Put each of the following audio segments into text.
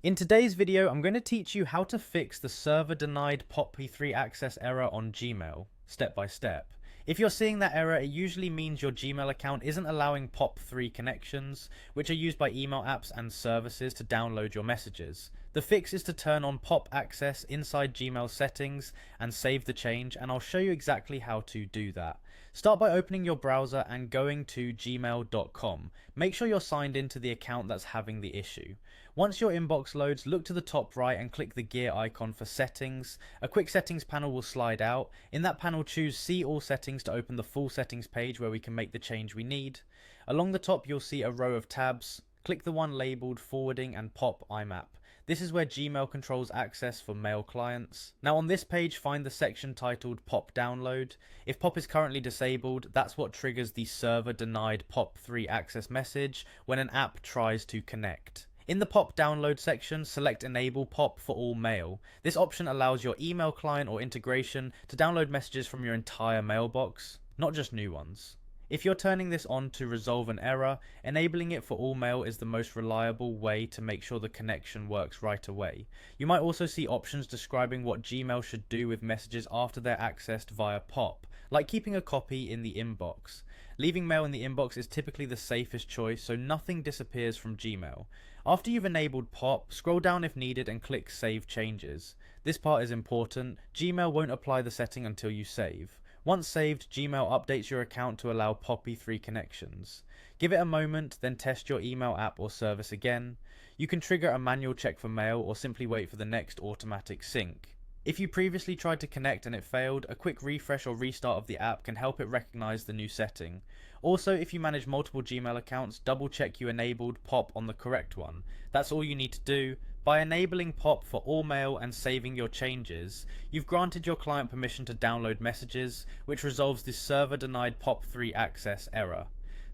In today's video, I'm going to teach you how to fix the server denied POP3 access error on Gmail, step by step. If you're seeing that error, it usually means your Gmail account isn't allowing POP3 connections, which are used by email apps and services to download your messages. The fix is to turn on POP access inside Gmail settings and save the change, and I'll show you exactly how to do that. Start by opening your browser and going to gmail.com. Make sure you're signed into the account that's having the issue. Once your inbox loads, look to the top right and click the gear icon for settings. A quick settings panel will slide out. In that panel, choose see all settings to open the full settings page where we can make the change we need. Along the top, you'll see a row of tabs. Click the one labelled forwarding and POP IMAP. This is where Gmail controls access for mail clients. Now on this page, find the section titled POP download. If POP is currently disabled, that's what triggers the server denied POP3 access message when an app tries to connect. In the POP download section, select Enable POP for all mail. This option allows your email client or integration to download messages from your entire mailbox, not just new ones. If you're turning this on to resolve an error, enabling it for all mail is the most reliable way to make sure the connection works right away. You might also see options describing what Gmail should do with messages after they're accessed via POP, like keeping a copy in the inbox. Leaving mail in the inbox is typically the safest choice, so nothing disappears from Gmail. After you've enabled POP, scroll down if needed and click Save Changes. This part is important. Gmail won't apply the setting until you save. Once saved, Gmail updates your account to allow POP3 connections. Give it a moment, then test your email app or service again. You can trigger a manual check for mail or simply wait for the next automatic sync. If you previously tried to connect and it failed, a quick refresh or restart of the app can help it recognize the new setting. Also, if you manage multiple Gmail accounts, double check you enabled POP on the correct one. That's all you need to do. By enabling POP for all mail and saving your changes, you've granted your client permission to download messages, which resolves this server denied POP3 access error.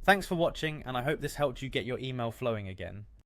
Thanks for watching, and I hope this helped you get your email flowing again.